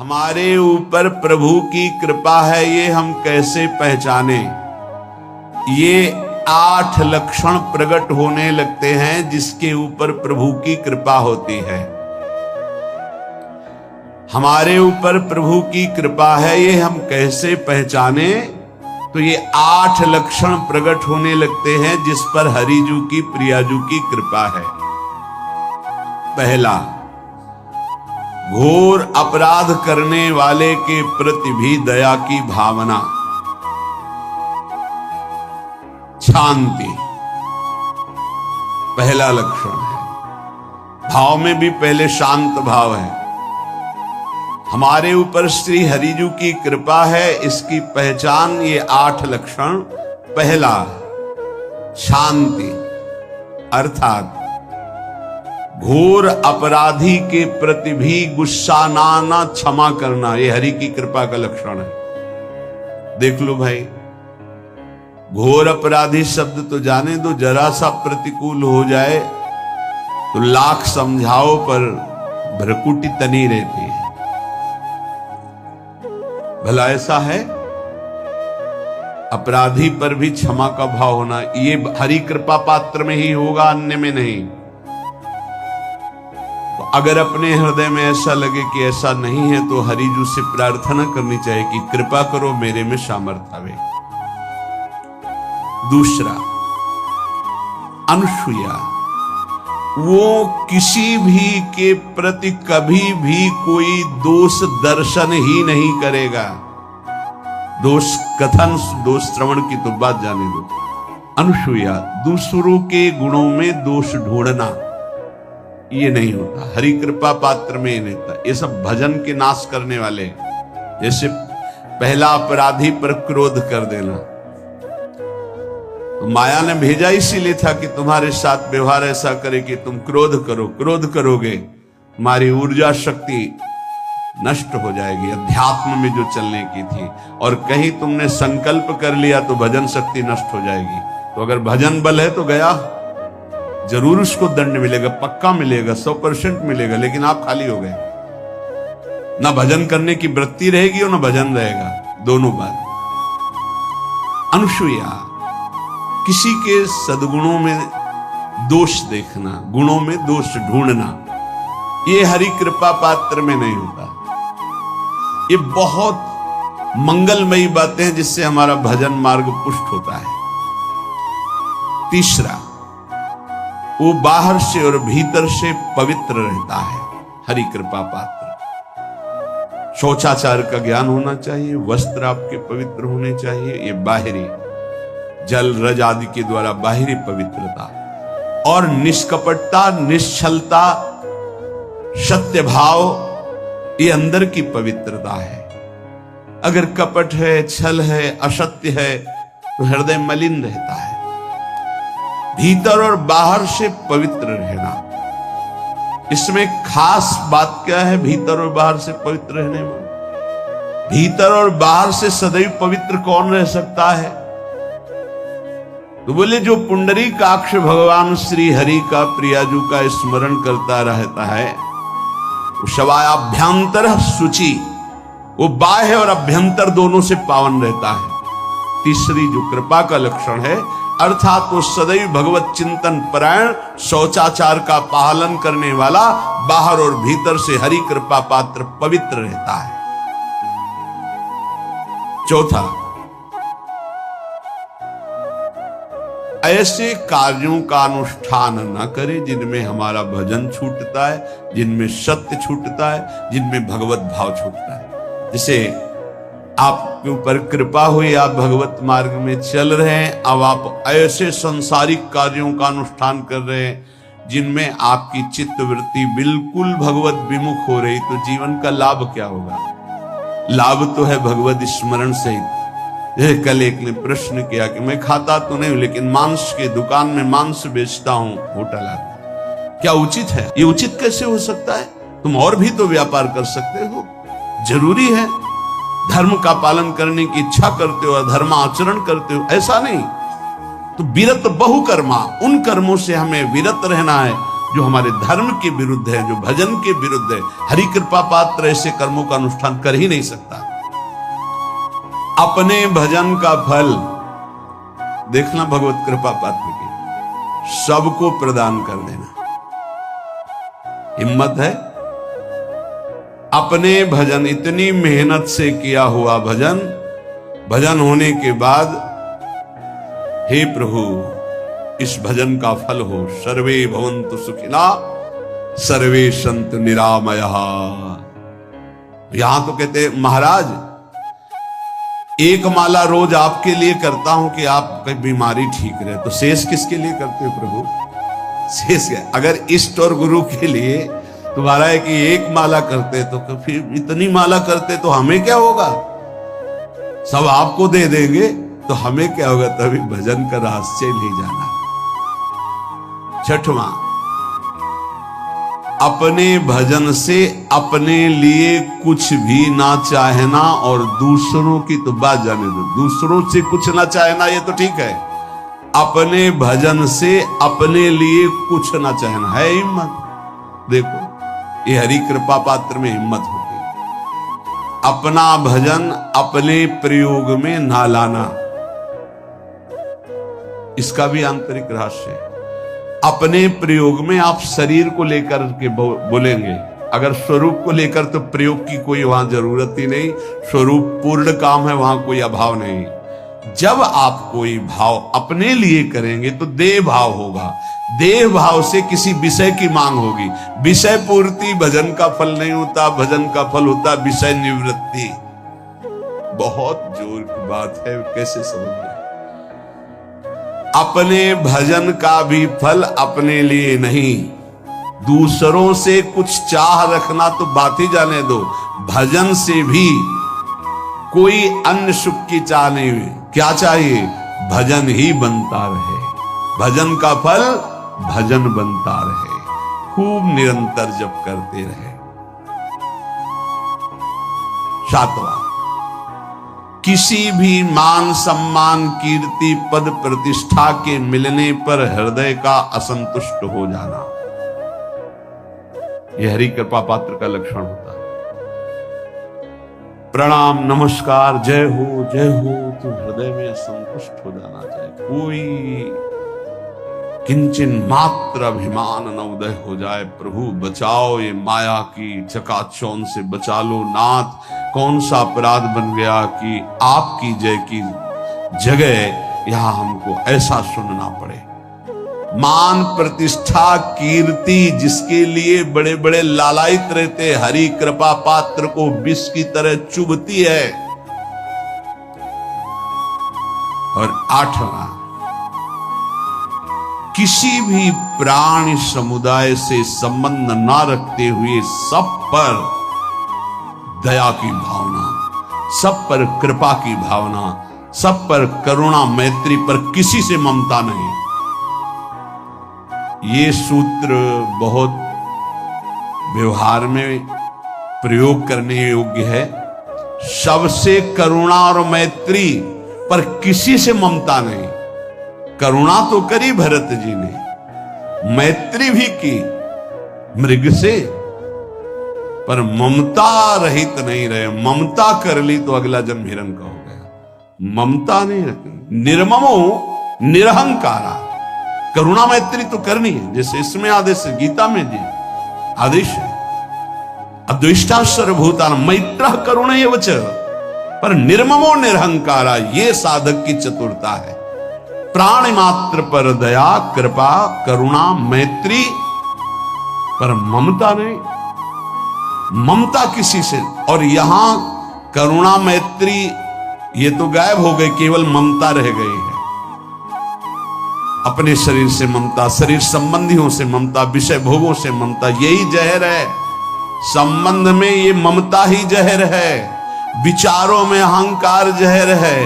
हमारे ऊपर प्रभु की कृपा है ये हम कैसे पहचाने। ये 8 लक्षण प्रकट होने लगते हैं जिसके ऊपर प्रभु की कृपा होती है। हमारे ऊपर प्रभु की कृपा है ये हम कैसे पहचाने, तो ये 8 लक्षण प्रकट होने लगते हैं जिस पर हरिजू की प्रियाजू की कृपा है। पहला, घोर अपराध करने वाले के प्रति भी दया की भावना, शांति पहला लक्षण है। भाव में भी पहले शांत भाव है। हमारे ऊपर श्री हरिजू की कृपा है, इसकी पहचान ये 8 लक्षण। पहला, शांति, अर्थात घोर अपराधी के प्रति भी गुस्सा ना क्षमा करना, ये हरि की कृपा का लक्षण है। देख लो भाई, घोर अपराधी शब्द तो जाने दो, जरा सा प्रतिकूल हो जाए तो लाख समझाओ पर भ्रकुटी तनी रहती है। भला ऐसा है? अपराधी पर भी क्षमा का भाव होना, ये हरि कृपा पात्र में ही होगा, अन्य में नहीं। तो अगर अपने हृदय में ऐसा लगे कि ऐसा नहीं है तो हरिजू से प्रार्थना करनी चाहिए कि कृपा करो मेरे में सामर्थ्य आवे। दूसरा, अनुसूया, वो किसी भी के प्रति कभी भी कोई दोष दर्शन ही नहीं करेगा। दोष कथन, दोष श्रवण की तो बात जाने दो। अनुसूया, दूसरों के गुणों में दोष ढूंढना ये नहीं होता, हरि कृपा पात्र में नहीं होता। ये सब भजन के नाश करने वाले, जैसे पहला अपराधी पर क्रोध कर देना, तो माया ने भेजा इसीलिए था कि तुम्हारे साथ व्यवहार ऐसा करे कि तुम क्रोध करो, क्रोध करोगे तुम्हारी ऊर्जा शक्ति नष्ट हो जाएगी, अध्यात्म में जो चलने की थी। और कहीं तुमने संकल्प कर लिया तो भजन शक्ति नष्ट हो जाएगी। तो अगर भजन बल है तो गया, जरूर उसको दंड मिलेगा, पक्का मिलेगा, 100% मिलेगा, लेकिन आप खाली हो गए। ना भजन करने की वृत्ति रहेगी और ना भजन रहेगा, दोनों बात। अनुसूया, किसी के सद्गुणों में दोष देखना, गुणों में दोष ढूंढना, ये हरि कृपा पात्र में नहीं होता। ये बहुत मंगलमयी बातें हैं जिससे हमारा भजन मार्ग पुष्ट होता है। तीसरा, वो बाहर से और भीतर से पवित्र रहता है, हरि कृपा पात्र। शौचाचार का ज्ञान होना चाहिए, वस्त्र आपके पवित्र होने चाहिए, ये बाहरी जल रज आदि के द्वारा बाहरी पवित्रता, और निष्कपटता, निश्चलता, सत्य भाव, ये अंदर की पवित्रता है। अगर कपट है, छल है, असत्य है तो हृदय मलिन रहता है। भीतर और बाहर से पवित्र रहना, इसमें खास बात क्या है भीतर और बाहर से पवित्र रहने में? भीतर और बाहर से सदैव पवित्र कौन रह सकता है? तो बोले जो पुंडरीकाक्ष भगवान श्री हरि का प्रियाजू का स्मरण करता रहता है, वो शवायाभ्यंतर शुचि, वो बाह्य और अभ्यंतर दोनों से पावन रहता है। तीसरी जो कृपा का लक्षण है, अर्थात वो सदैव भगवत चिंतन परायण, शौचाचार का पालन करने वाला, बाहर और भीतर से हरि कृपा पात्र पवित्र रहता है। चौथा, ऐसे कार्यों का अनुष्ठान न करे जिनमें हमारा भजन छूटता है, जिनमें सत्य छूटता है, जिनमें भगवत भाव छूटता है। जैसे आपके ऊपर कृपा हुई, आप भगवत मार्ग में चल रहे हैं, अब आप ऐसे संसारिक कार्यों का अनुष्ठान कर रहे हैं जिनमें आपकी चित्त वृत्ति बिल्कुल भगवत विमुख हो रही, तो जीवन का लाभ क्या होगा? लाभ तो है भगवत स्मरण से। कल एक ने प्रश्न किया कि मैं खाता तो नहीं लेकिन मांस के दुकान में मांस बेचता हूं, होटल आता, क्या उचित है? ये उचित कैसे हो सकता है? तुम और भी तो व्यापार कर सकते हो। जरूरी है धर्म का पालन करने की इच्छा करते हो, धर्माचरण करते हो, ऐसा नहीं। तो विरत बहुकर्मा, उन कर्मों से हमें विरत रहना है जो हमारे धर्म के विरुद्ध है, जो भजन के विरुद्ध है। हरि कृपा पात्र ऐसे कर्मों का अनुष्ठान कर ही नहीं सकता। अपने भजन का फल देखना भगवत कृपा पात्र की, सबको प्रदान कर देना। हिम्मत है? अपने भजन, इतनी मेहनत से किया हुआ भजन, भजन होने के बाद हे प्रभु इस भजन का फल हो, सर्वे भवन्तु सुखिना सर्वे सन्तु निरामयाः। यहां तो कहते महाराज एक माला रोज आपके लिए करता हूं कि आपकी बीमारी ठीक रहे, तो शेष किसके लिए करते हो प्रभु? शेष क्या? अगर इष्ट और गुरु के लिए तुम्हारा है कि एक माला करते तो फिर इतनी माला करते तो हमें क्या होगा? सब आपको दे देंगे तो हमें क्या होगा? तभी भजन का रहस्य ले जाना। छठवां, अपने भजन से अपने लिए कुछ भी ना चाहना और दूसरों की तो बात जाने दो, दूसरों से कुछ ना चाहना ये तो ठीक है, अपने भजन से अपने लिए कुछ ना चाहना है हिम्मत। देखो ये हरि कृपा पात्र में हिम्मत होती है। अपना भजन अपने प्रयोग में ना लाना, इसका भी आंतरिक रहस्य है। अपने प्रयोग में आप शरीर को लेकर के बोलेंगे, अगर स्वरूप को लेकर तो प्रयोग की कोई वहां जरूरत ही नहीं, स्वरूप पूर्ण काम है, वहां कोई अभाव नहीं। जब आप कोई भाव अपने लिए करेंगे तो देह भाव होगा, देह भाव से किसी विषय की मांग होगी। विषय पूर्ति भजन का फल नहीं होता, भजन का फल होता विषय निवृत्ति। बहुत जोर की बात है, कैसे समझिए? अपने भजन का भी फल अपने लिए नहीं, दूसरों से कुछ चाह रखना तो बात ही जाने दो, भजन से भी कोई अन्य सुख की चाह नहीं। क्या चाहिए? भजन ही बनता रहे, भजन का फल भजन बनता रहे, खूब निरंतर जप करते रहे। सातवां, किसी भी मान सम्मान कीर्ति पद प्रतिष्ठा के मिलने पर हृदय का असंतुष्ट हो जाना, यह हरि कृपा पात्र का लक्षण होता है। प्रणाम नमस्कार जय हो तो हृदय में असंतुष्ट हो जाना चाहिए। कोई किंचन मात्र अभिमान न उदय हो जाए। प्रभु बचाओ, ये माया की चकाचौंध से बचा लो नाथ। कौन सा अपराध बन गया कि आपकी जय की जगह यहां हमको ऐसा सुनना पड़े। मान प्रतिष्ठा कीर्ति जिसके लिए बड़े बड़े लालायित रहते, हरि कृपा पात्र को विष की तरह चुभती है। और आठवां, किसी भी प्राणी समुदाय से संबंध ना रखते हुए सब पर दया की भावना, सब पर कृपा की भावना, सब पर करुणा मैत्री पर किसी से ममता नहीं। ये सूत्र बहुत व्यवहार में प्रयोग करने योग्य है। सबसे करुणा और मैत्री पर किसी से ममता नहीं। करुणा तो करी भरत जी ने, मैत्री भी की मृग से, पर ममता रहित नहीं रहे। ममता कर ली तो अगला जन्म हिरण का हो गया। ममता नहीं रखी। निर्ममो निरहंकारा, करुणा मैत्री तो करनी है, जैसे इसमें आदेश है, गीता में जी आदेश है, अद्वेष्टा सर्वभूतानां मैत्रः करुणैव च, पर निर्ममो निरहंकारा, ये साधक की चतुरता है। प्राण मात्र पर दया कृपा करुणा मैत्री, पर ममता नहीं। ममता किसी से, और यहां करुणा मैत्री ये तो गायब हो गई, केवल ममता रह गई है। अपने शरीर से ममता, शरीर संबंधियों से ममता, विषय भोगों से ममता, यही जहर है। संबंध में ये ममता ही जहर है, विचारों में अहंकार जहर है,